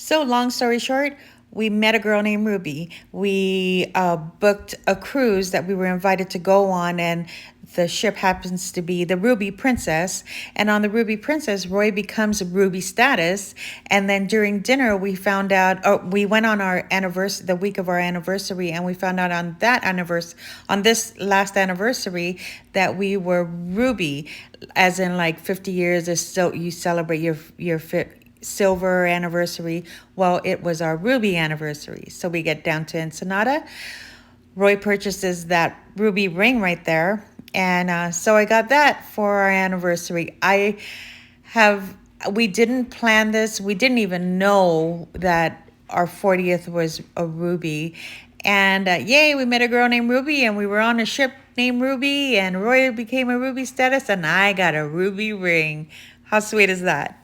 So, long story short, we met a girl named Ruby. We booked a cruise that we were invited to go on, and the ship happens to be the Ruby Princess. And on the Ruby Princess, Roy becomes Ruby status. And then during dinner, we found out, we went on our anniversary, the week of our anniversary, and we found out on that anniversary, on this last anniversary, that we were Ruby, as in like 50 years is so you celebrate your silver anniversary. Well, it was our ruby anniversary. So we get down to Ensenada. Roy purchases that ruby ring right there. And so I got that for our anniversary. We didn't plan this. We didn't even know that our 40th was a ruby. And yay, we met a girl named Ruby, and we were on a ship named Ruby, and Roy became a ruby status, and I got a ruby ring. How sweet is that?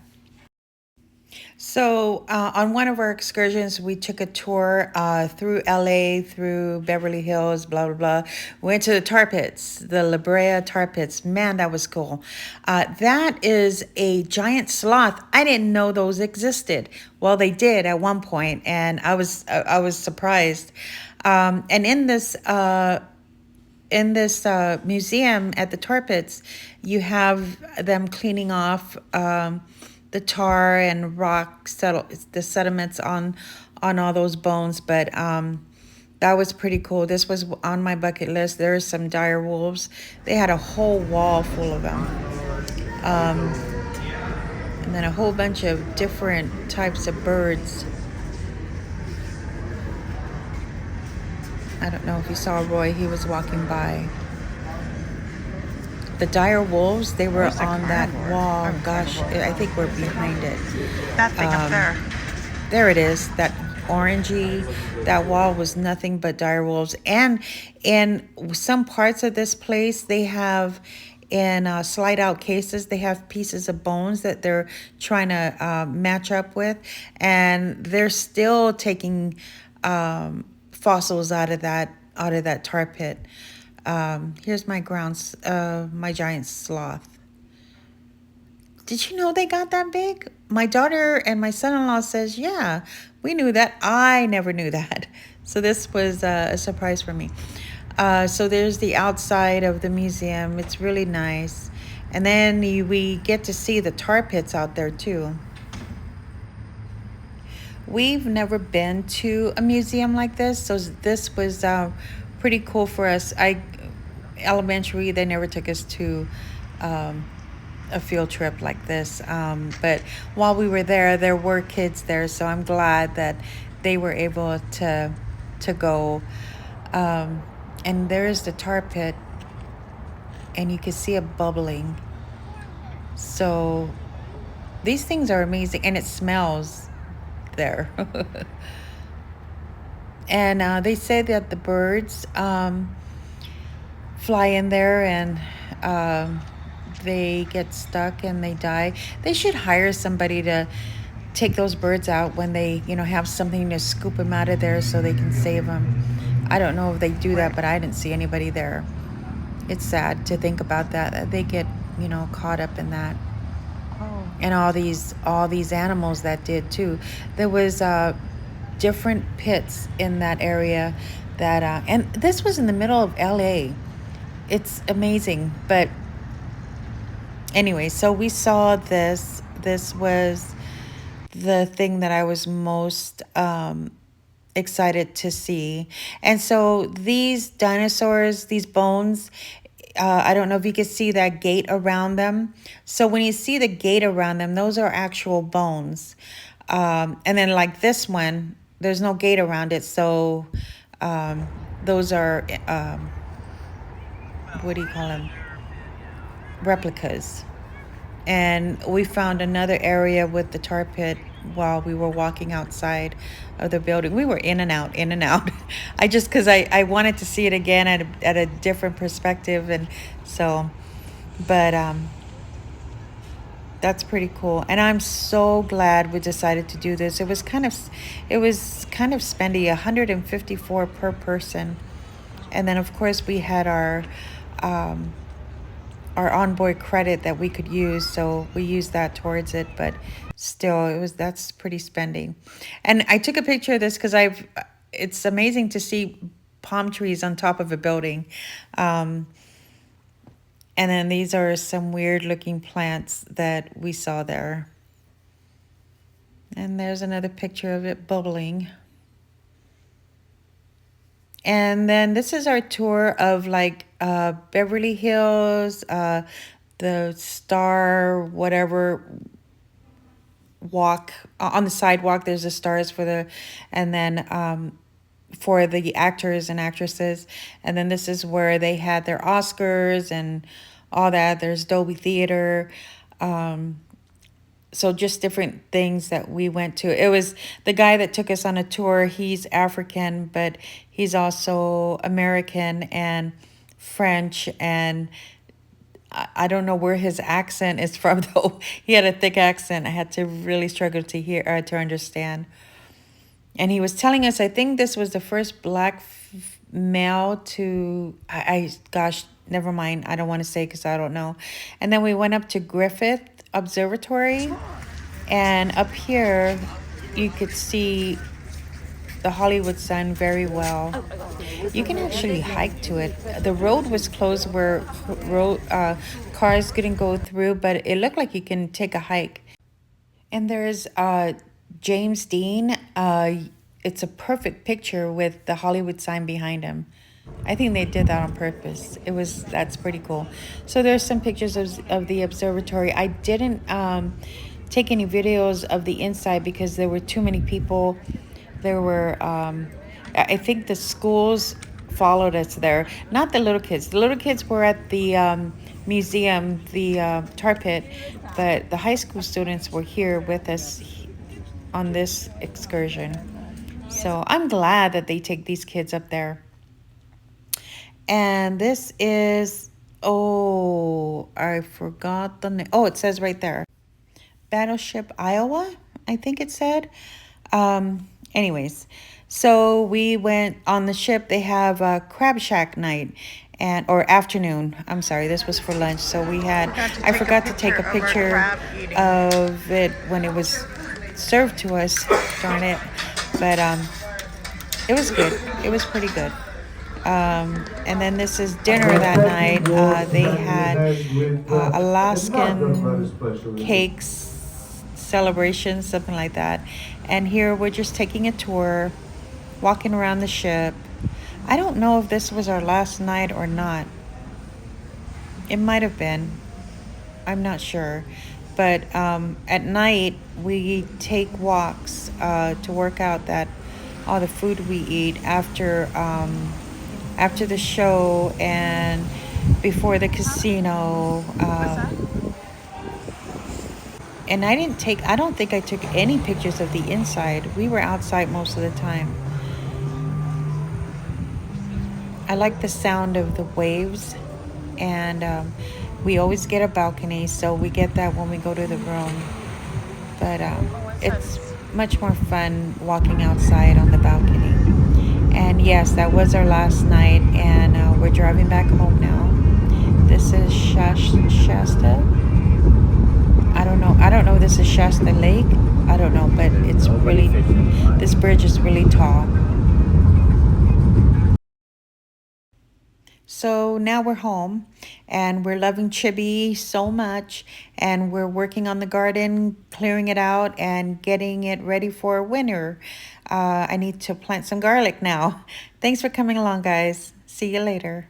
So, on one of our excursions, we took a tour through LA, through Beverly Hills, blah, blah, blah. Went to the tar pits, the La Brea tar pits. Man, that was cool. That is a giant sloth. I didn't know those existed. Well, they did at one point, and I was surprised. And in this museum at the tar pits, you have them cleaning off the tar and the sediments on all those bones. But that was pretty cool. This was on my bucket list. There's some dire wolves. They had a whole wall full of them. And then a whole bunch of different types of birds. I don't know if you saw Roy. He was walking by. The dire wolves, they were on that wall. Gosh, I think we're behind it. That thing up there. There it is, that orangey. That wall was nothing but dire wolves. And in some parts of this place, they have, in slide out cases, they have pieces of bones that they're trying to match up with. And they're still taking fossils out of that tar pit. Here's my my giant sloth. Did you know they got that big? My daughter and my son-in-law says, yeah, we knew that. I never knew that. So this was a surprise for me. So there's the outside of the museum. It's really nice. And then we get to see the tar pits out there too. We've never been to a museum like this, so this was pretty cool for us. Elementary, they never took us to a field trip like this. But while we were there were kids there, so I'm glad that they were able to go. And there's the tar pit, and you can see it bubbling. So these things are amazing, and it smells there. And they say that the birds fly in there, and they get stuck and they die. They should hire somebody to take those birds out when they, have something to scoop them out of there so they can save them. I don't know if they do that, but I didn't see anybody there. It's sad to think about that they get, caught up in that. Oh. And all these animals that did too. There was different pits in that area that and this was in the middle of LA. It's amazing. But anyway, so we saw this. This was the thing that I was most excited to see. And so these dinosaurs, these bones, I don't know if you can see that gate around them. So when you see the gate around them, those are actual bones. And then like this one, there's no gate around it. So those are, what do you call them? Replicas. And we found another area with the tar pit while we were walking outside of the building. We were in and out, in and out. Because I wanted to see it again at a different perspective. And so, but that's pretty cool. And I'm so glad we decided to do this. It was kind of spendy, 154 per person. And then of course we had our onboard credit that we could use, so we used that towards it. But Still, that's pretty spending. And I took a picture of this because it's amazing to see palm trees on top of a building. Um, and then these are some weird looking plants that we saw there. And there's another picture of it bubbling. And then this is our tour of like Beverly Hills, the Star, whatever walk on the sidewalk. There's the stars for and then for the actors and actresses. And then this is where they had their Oscars and all that. There's Dolby Theater. So just different things that we went to. It was the guy that took us on a tour. He's African, but he's also American and French, and I don't know where his accent is from though. He had a thick accent. I had to really struggle to hear to understand. And he was telling us, I think this was the first black male to, gosh, never mind. I don't want to say because I don't know. And then we went up to Griffith Observatory. And up here, you could see the Hollywood sign very well. You can actually hike to it. The road was closed where cars couldn't go through, but it looked like you can take a hike. And there's James Dean. It's a perfect picture with the Hollywood sign behind him. I think they did that on purpose. That's pretty cool. So there's some pictures of the observatory. I didn't take any videos of the inside because there were too many people. There were, I think the schools followed us there. Not the little kids. The little kids were at the museum, the tar pit, but the high school students were here with us on this excursion. So I'm glad that they take these kids up there. And this is, oh, I forgot the name. Oh, it says right there. Battleship Iowa, I think it said. Anyways, so we went on the ship. They have a crab shack night or afternoon. I'm sorry, this was for lunch. So I forgot to take a picture of it when it was served to us. Darn it. But it was good. It was pretty good. And then this is dinner that night. They had Alaskan cakes, celebrations, something like that. And here we're just taking a tour, walking around the ship. I don't know if this was our last night or not. It might have been. I'm not sure. But at night, we take walks to work out all the food we eat after the show and before the casino. And I don't think I took any pictures of the inside. We were outside most of the time. I like the sound of the waves, and we always get a balcony, so we get that when we go to the room. But it's much more fun walking outside on the balcony. And yes, that was our last night, and we're driving back home now. This is Shasta. I don't know if this is Shasta Lake. I don't know, but this bridge is really tall. So now we're home, and we're loving Chibi so much, and we're working on the garden, clearing it out and getting it ready for winter. I need to plant some garlic now. Thanks for coming along, guys. See you later.